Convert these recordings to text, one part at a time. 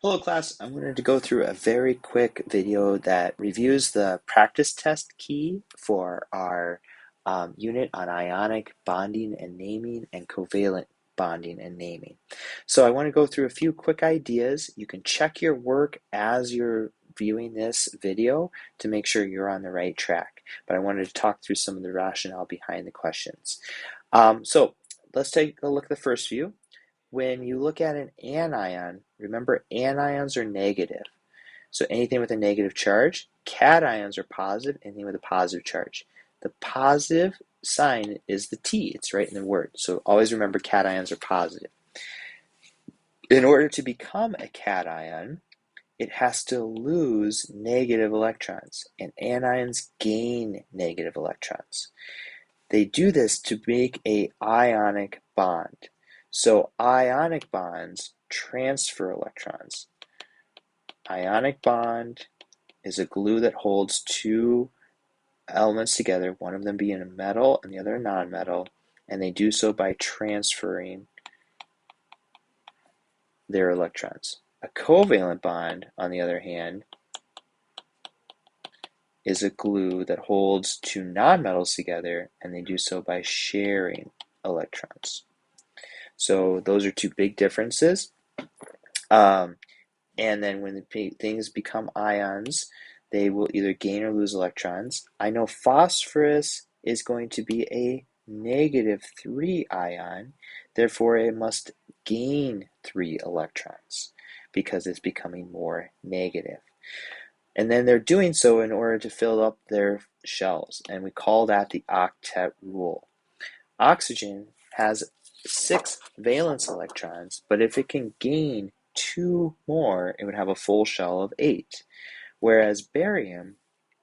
Hello class, I'm going to go through a very quick video that reviews the practice test key for our unit on ionic bonding and naming and covalent bonding and naming. So I want to go through a few quick ideas. You can check your work as you're viewing this video to make sure you're on the right track. But I wanted to talk through some of the rationale behind the questions. So let's take a look at the first few. When you look at an anion, remember anions are negative. So anything with a negative charge, cations are positive, anything with a positive charge. The positive sign is the T, it's right in the word. So always remember cations are positive. In order to become a cation, it has to lose negative electrons, and anions gain negative electrons. They do this to make an ionic bond. So ionic bonds transfer electrons. Ionic bond is a glue that holds two elements together, one of them being a metal and the other a non-metal, and they do so by transferring their electrons. A covalent bond, on the other hand, is a glue that holds two non-metals together, and they do so by sharing electrons. So those are two big differences. And then when things become ions, they will either gain or lose electrons. I know phosphorus is going to be a -3 ion, therefore it must gain 3 electrons because it's becoming more negative. And then they're doing so in order to fill up their shells, and we call that the octet rule. Oxygen has 6 valence electrons, but if it can gain 2 more, it would have a full shell of 8. Whereas barium,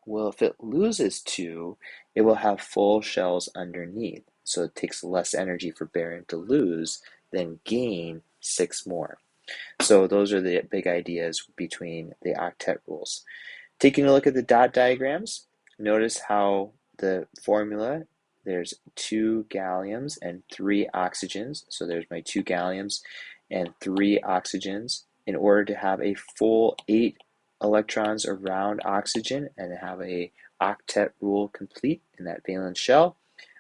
well, if it loses 2, it will have full shells underneath. So it takes less energy for barium to lose than gain 6 more. So those are the big ideas between the octet rules. Taking a look at the dot diagrams, notice how the formula, there's 2 galliums and 3 oxygens. So there's my 2 galliums and 3 oxygens. In order to have a full 8 electrons around oxygen and have a octet rule complete in that valence shell,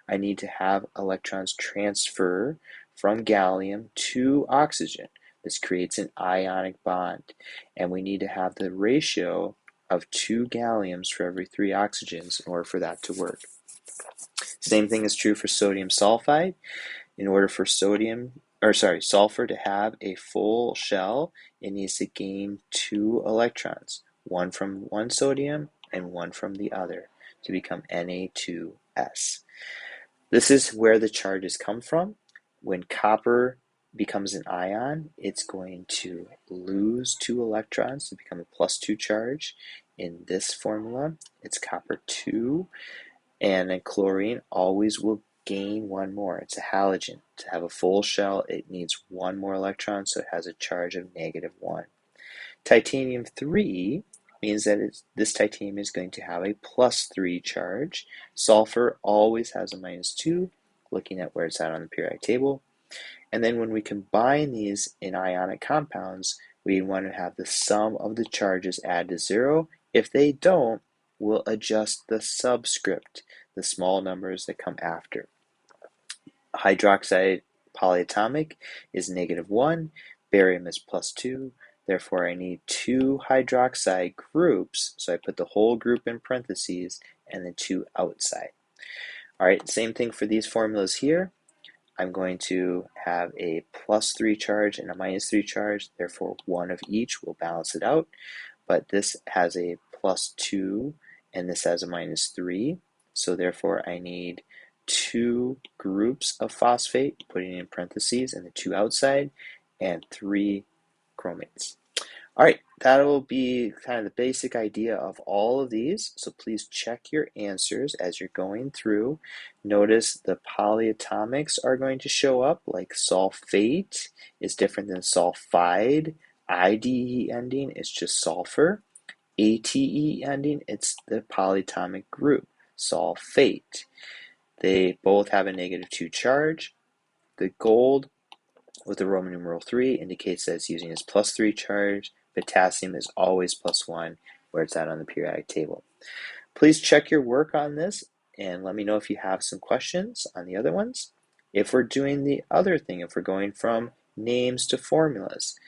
I need to have electrons transfer from gallium to oxygen. This creates an ionic bond, and we need to have the ratio of 2 galliums for every 3 oxygens in order for that to work. Same thing is true for sodium sulfide. In order for sulfur to have a full shell, it needs to gain 2 electrons, one from one sodium and one from the other, to become Na2S. This is where the charges come from. When copper becomes an ion, it's going to lose 2 electrons to become a +2 charge. In this formula, it's copper 2, and then chlorine always will gain 1 more. It's a halogen. To have a full shell, it needs 1 more electron, so it has a charge of -1. Titanium 3 means that this titanium is going to have a +3 charge. Sulfur always has a -2, looking at where it's at on the periodic table. And then when we combine these in ionic compounds, we want to have the sum of the charges add to 0. If they don't, we'll adjust the subscript, the small numbers that come after. Hydroxide polyatomic is -1, barium is +2, therefore I need 2 hydroxide groups, so I put the whole group in parentheses and the 2 outside. Alright, same thing for these formulas here. I'm going to have a +3 charge and a -3 charge, therefore 1 of each will balance it out, but this has a +2 and this has a -3, so therefore I need 2 groups of phosphate, putting in parentheses and the 2 outside, and 3 chromates. Alright, that will be kind of the basic idea of all of these, so please check your answers as you're going through. Notice the polyatomics are going to show up, like sulfate is different than sulfide. IDE ending is just sulfur. ATE ending, it's the polyatomic group, sulfate. They both have a -2 charge. The gold with the Roman numeral 3 indicates that it's using its +3 charge. potassium is always +1 where it's at on the periodic table. Please check your work on this and let me know if you have some questions on the other ones. If we're doing the other thing, if we're going from names to formulas,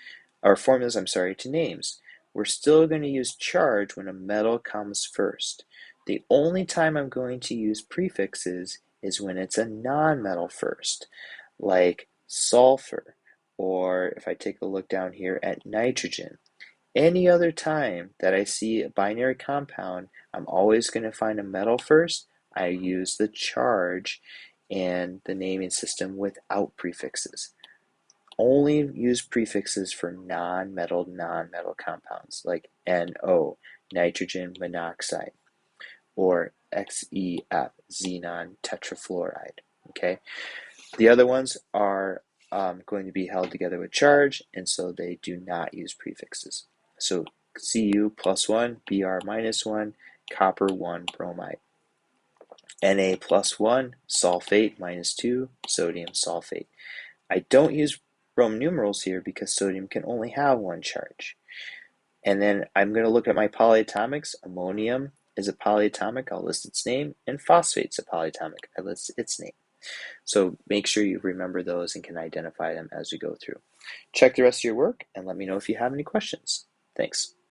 or formulas, to names, we're still going to use charge when a metal comes first. The only time I'm going to use prefixes is when it's a non-metal first, like sulfur, or if I take a look down here at nitrogen. Any other time that I see a binary compound, I'm always going to find a metal first. I use the charge and the naming system without prefixes. Only use prefixes for non-metal compounds like NO, nitrogen monoxide, or XEF, xenon tetrafluoride. Okay, the other ones are going to be held together with charge, and so they do not use prefixes. So Cu +1, Br -1, copper 1 bromide. Na +1, sulfate -2, sodium sulfate. I don't use Roman numerals here because sodium can only have one charge. And then I'm going to look at my polyatomics. Ammonium is a polyatomic, I'll list its name, and phosphate's a polyatomic, I list its name. So make sure you remember those and can identify them as we go through. Check the rest of your work and let me know if you have any questions. Thanks.